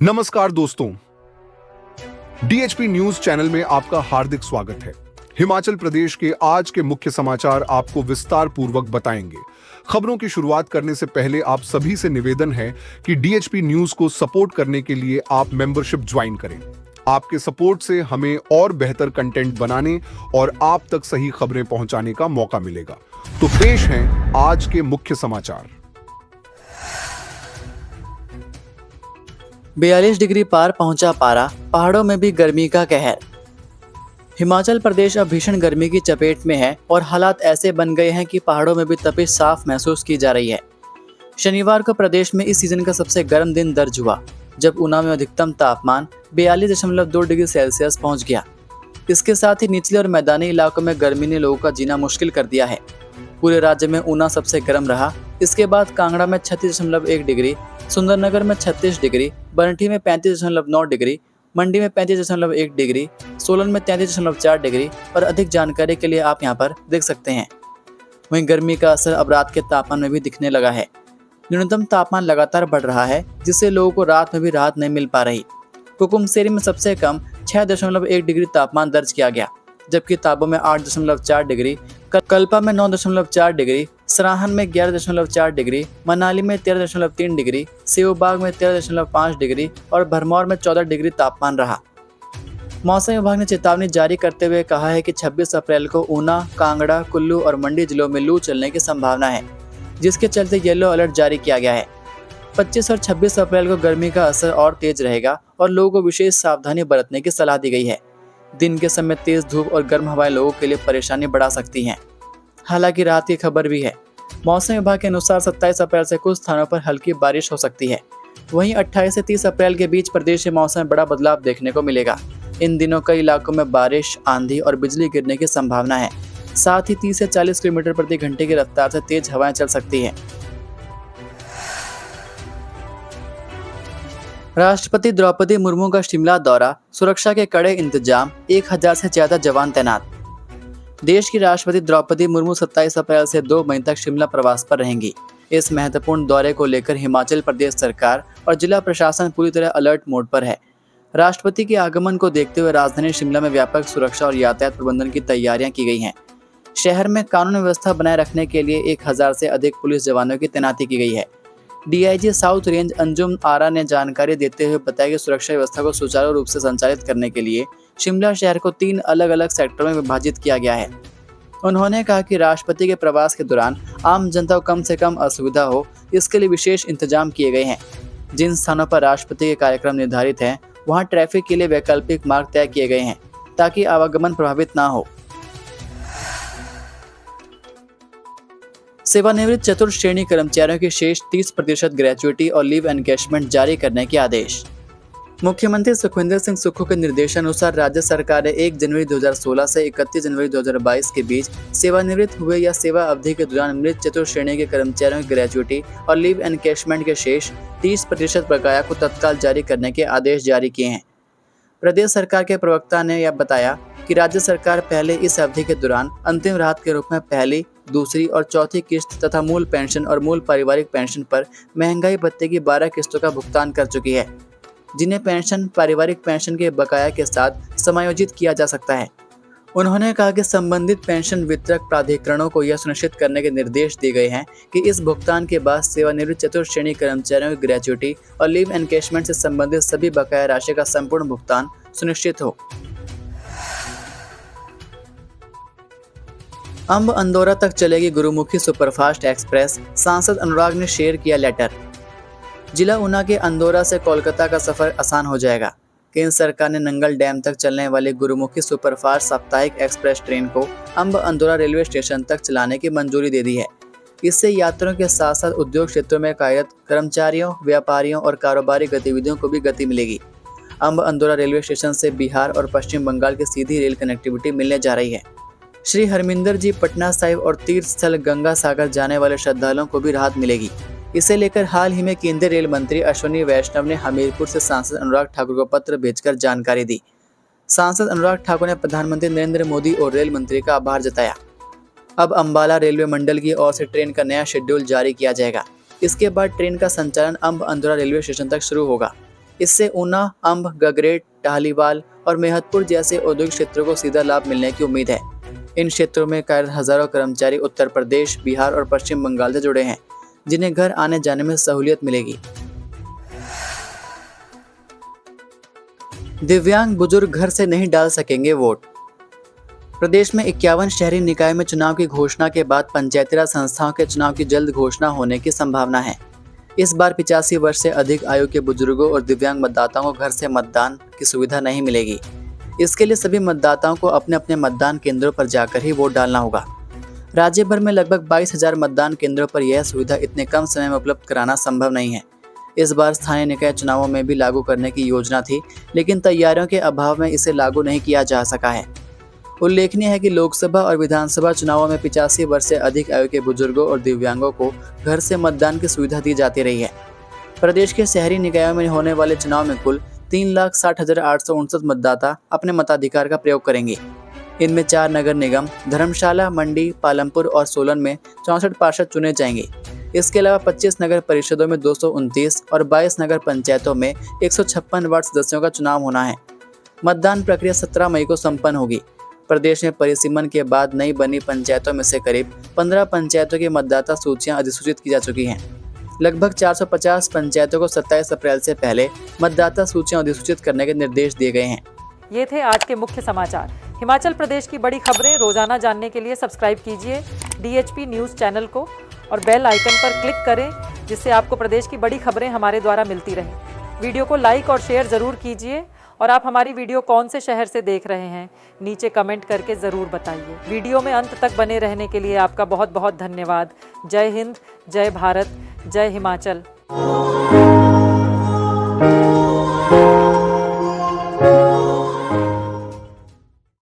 नमस्कार दोस्तों, DHP news channel में आपका हार्दिक स्वागत है। हिमाचल प्रदेश के आज के मुख्य समाचार आपको विस्तार पूर्वक बताएंगे। खबरों की शुरुआत करने से पहले आप सभी से निवेदन है कि डीएचपी न्यूज को सपोर्ट करने के लिए आप मेंबरशिप ज्वाइन करें। आपके सपोर्ट से हमें और बेहतर कंटेंट बनाने और आप तक सही खबरें पहुंचाने का मौका मिलेगा। तो पेश हैं आज के मुख्य समाचार। 42 डिग्री पार पहुंचा पारा, पहाड़ों में भी गर्मी का कहर। हिमाचल प्रदेश अब भीषण गर्मी की चपेट में है और हालात ऐसे बन गए हैं कि पहाड़ों में भी तपिश साफ महसूस की जा रही है। शनिवार को प्रदेश में इस सीजन का सबसे गर्म दिन दर्ज हुआ, जब ऊना में अधिकतम तापमान 42.2 डिग्री सेल्सियस पहुंच गया। इसके साथ ही निचले और मैदानी इलाकों में गर्मी ने लोगों का जीना मुश्किल कर दिया है। पूरे राज्य में ऊना सबसे गर्म रहा। इसके बाद कांगड़ा में 36.1 डिग्री, सुंदरनगर में 36 डिग्री, बरठी में 35.9 डिग्री, मंडी में 35.1 डिग्री, सोलन में 33.4 डिग्री और अधिक जानकारी के लिए आप यहां पर देख सकते हैं। वहीं गर्मी का असर अब रात के तापमान में भी दिखने लगा है। न्यूनतम तापमान लगातार बढ़ रहा है, जिससे लोगों को रात में भी राहत नहीं मिल पा रही। कुकुमसेरी में सबसे कम 6.1 डिग्री तापमान दर्ज किया गया, जबकि ताबो में 8.4 डिग्री, कल्पा में 9.4 डिग्री, सराहन में 11.4 डिग्री, मनाली में 13.3 डिग्री, सेवबाग में 13.5 डिग्री और भरमौर में 14 डिग्री तापमान रहा। मौसम विभाग ने चेतावनी जारी करते हुए कहा है कि 26 अप्रैल को ऊना, कांगड़ा, कुल्लू और मंडी जिलों में लू चलने की संभावना है, जिसके चलते येलो अलर्ट जारी किया गया है। 25 और 26 अप्रैल को गर्मी का असर और तेज रहेगा और लोगों को विशेष सावधानी बरतने की सलाह दी गई है। दिन के समय तेज धूप और गर्म हवाएं लोगों के लिए परेशानी बढ़ा सकती हैं। हालांकि राहत की खबर भी है। मौसम विभाग के अनुसार 27 अप्रैल से कुछ स्थानों पर हल्की बारिश हो सकती है। वहीं 28 से 30 अप्रैल के बीच प्रदेश के मौसम में बड़ा बदलाव देखने को मिलेगा। इन दिनों कई इलाकों में बारिश, आंधी और बिजली गिरने की संभावना है। साथ ही 30 से 40 किलोमीटर प्रति घंटे की रफ्तार से तेज हवाएं चल सकती हैं। राष्ट्रपति द्रौपदी मुर्मू का शिमला दौरा, सुरक्षा के कड़े इंतजाम, 1000 से ज्यादा जवान तैनात। देश की राष्ट्रपति द्रौपदी मुर्मू 27 अप्रैल से 2 मई तक शिमला प्रवास पर रहेंगी। इस महत्वपूर्ण दौरे को लेकर हिमाचल प्रदेश सरकार और जिला प्रशासन पूरी तरह अलर्ट मोड पर है। राष्ट्रपति के आगमन को देखते हुए राजधानी शिमला में व्यापक सुरक्षा और यातायात प्रबंधन की तैयारियां की गई हैं। शहर में कानून व्यवस्था बनाए रखने के लिए 1000 से अधिक पुलिस जवानों की तैनाती की गई है। DIG south range Anjum Ara ने जानकारी देते हुए बताया कि सुरक्षा व्यवस्था को सुचारू रूप से संचालित करने के लिए शिमला शहर को 3 अलग अलग सेक्टरों में विभाजित किया गया है। उन्होंने कहा कि राष्ट्रपति के प्रवास के दौरान आम जनता को कम से कम असुविधा हो, इसके लिए विशेष इंतजाम किए गए हैं। जिन स्थानों पर राष्ट्रपति के कार्यक्रम निर्धारित हैं, वहां ट्रैफिक के लिए वैकल्पिक मार्ग तय किए गए हैं, ताकि आवागमन प्रभावित ना हो। सेवानिवृत्त चतुर्थ श्रेणी कर्मचारियों की शेष 30% ग्रेच्युटी और लीव एनकैशमेंट जारी करने के आदेश। मुख्यमंत्री सुखविंदर सिंह सुक्खू के निर्देशानुसार राज्य सरकार ने 1 जनवरी 2016 से 31 जनवरी 2022 के बीच सेवानिवृत्त हुए या सेवा अवधि के दौरान मृत चतुर्थ श्रेणी के कर्मचारियों की ग्रेच्युटी और लीव एनकैशमेंट के शेष 30% बकाया को तत्काल जारी करने के आदेश जारी किए हैं। प्रदेश सरकार के प्रवक्ता ने यह बताया कि राज्य सरकार पहले इस अवधि के दौरान अंतिम राहत के रूप में पहली, दूसरी और चौथी किस्त तथा मूल पेंशन और मूल पारिवारिक पेंशन पर महंगाई भत्ते की 12 किस्तों का भुगतान कर चुकी है, जिन्हें पेंशन पारिवारिक पेंशन के बकाया के साथ समायोजित किया जा सकता है। उन्होंने कहा कि संबंधित पेंशन वितरक प्राधिकरणों को यह सुनिश्चित करने के निर्देश दिए गए हैं कि इस भुगतान के बाद सेवानिवृत्त चतुर्थ श्रेणी कर्मचारियों की ग्रेच्युटी और लीव एनकैशमेंट से संबंधित सभी बकाया राशि का संपूर्ण भुगतान सुनिश्चित हो। अंब अंदौरा तक चलेगी गुरुमुखी सुपरफास्ट एक्सप्रेस, सांसद अनुराग ने शेयर किया लेटर। जिला ऊना के अंदौरा से कोलकाता का सफर आसान हो जाएगा। केंद्र सरकार ने नंगल डैम तक चलने वाली गुरुमुखी सुपरफास्ट साप्ताहिक एक्सप्रेस ट्रेन को अंब अंदौरा रेलवे स्टेशन तक चलाने की मंजूरी दे दी है। इससे यात्रियों के साथ साथ उद्योग क्षेत्रों में कार्यरत कर्मचारियों, व्यापारियों और कारोबारी गतिविधियों को भी गति मिलेगी। अंब अंदौरा रेलवे स्टेशन से बिहार और पश्चिम बंगाल की सीधी रेल कनेक्टिविटी मिलने जा रही है। श्री हरमिंदर जी, पटना साहिब और तीर्थ स्थल गंगा सागर जाने वाले श्रद्धालुओं को भी राहत मिलेगी। इसे लेकर हाल ही में केंद्रीय रेल मंत्री अश्विनी वैष्णव ने हमीरपुर से सांसद अनुराग ठाकुर को पत्र भेजकर जानकारी दी। सांसद अनुराग ठाकुर ने प्रधानमंत्री नरेंद्र मोदी और रेल मंत्री का आभार जताया। अब अंबाला रेलवे मंडल की ओर से ट्रेन का नया शेड्यूल जारी किया जाएगा। इसके बाद ट्रेन का संचालन अंब अंदौरा रेलवे स्टेशन तक शुरू होगा। इससे ऊना, अंब, गगरेट, टाहलीवाल और मेहतपुर जैसे औद्योगिक क्षेत्रों को सीधा लाभ मिलने की उम्मीद है। इन क्षेत्रों में कार्यरत हजारों कर्मचारी उत्तर प्रदेश, बिहार और पश्चिम बंगाल से जुड़े हैं, जिन्हें घर आने जाने में सहूलियत मिलेगी। दिव्यांग बुजुर्ग घर से नहीं डाल सकेंगे वोट। प्रदेश में 51 शहरी निकाय में चुनाव की घोषणा के बाद पंचायती राज संस्थाओं के चुनाव की जल्द घोषणा होने की संभावना है। इस बार 85 वर्ष से अधिक आयु के बुजुर्गों और दिव्यांग मतदाताओं को घर से मतदान की सुविधा नहीं मिलेगी। इसके लिए सभी मतदाताओं को अपने अपने मतदान केंद्रों पर जाकर ही वोट डालना होगा। राज्य भर में लगभग 22,000 मतदान केंद्रों पर यह सुविधा इतने कम समय में उपलब्ध कराना संभव नहीं है। इस बार स्थानीय निकाय चुनावों में भी लागू करने की योजना थी, लेकिन तैयारियों के अभाव में इसे लागू नहीं किया जा सका है। उल्लेखनीय है कि लोकसभा और विधानसभा चुनावों में 85 वर्ष से अधिक आयु के बुजुर्गों और दिव्यांगों को घर से मतदान की सुविधा दी जाती रही है। प्रदेश के शहरी निकायों में होने वाले चुनाव में कुल 3,60,859 मतदाता अपने मताधिकार का प्रयोग करेंगे। इनमें 4 नगर निगम धर्मशाला, मंडी, पालमपुर और सोलन में 64 पार्षद चुने जाएंगे। इसके अलावा 25 नगर परिषदों में 229 और 22 नगर पंचायतों में 156 वार्ड सदस्यों का चुनाव होना है। मतदान प्रक्रिया 17 मई को संपन्न होगी। प्रदेश में परिसीमन के बाद नई बनी पंचायतों में से करीब 15 पंचायतों की मतदाता सूचियां अधिसूचित की जा चुकी हैं। लगभग 450 पंचायतों को 27 अप्रैल से पहले मतदाता सूचियां अधिसूचित करने के निर्देश दिए गए हैं। ये थे आज के मुख्य समाचार। हिमाचल प्रदेश की बड़ी खबरें रोजाना जानने के लिए सब्सक्राइब कीजिए DHP न्यूज़ चैनल को और बेल आइकन पर क्लिक करें, जिससे आपको प्रदेश की बड़ी खबरें हमारे द्वारा मिलती रहें। वीडियो को लाइक और शेयर ज़रूर कीजिए और आप हमारी वीडियो कौन से शहर से देख रहे हैं नीचे कमेंट करके ज़रूर बताइए। वीडियो में अंत तक बने रहने के लिए आपका बहुत बहुत धन्यवाद। जय हिंद, जय भारत, जय हिमाचल।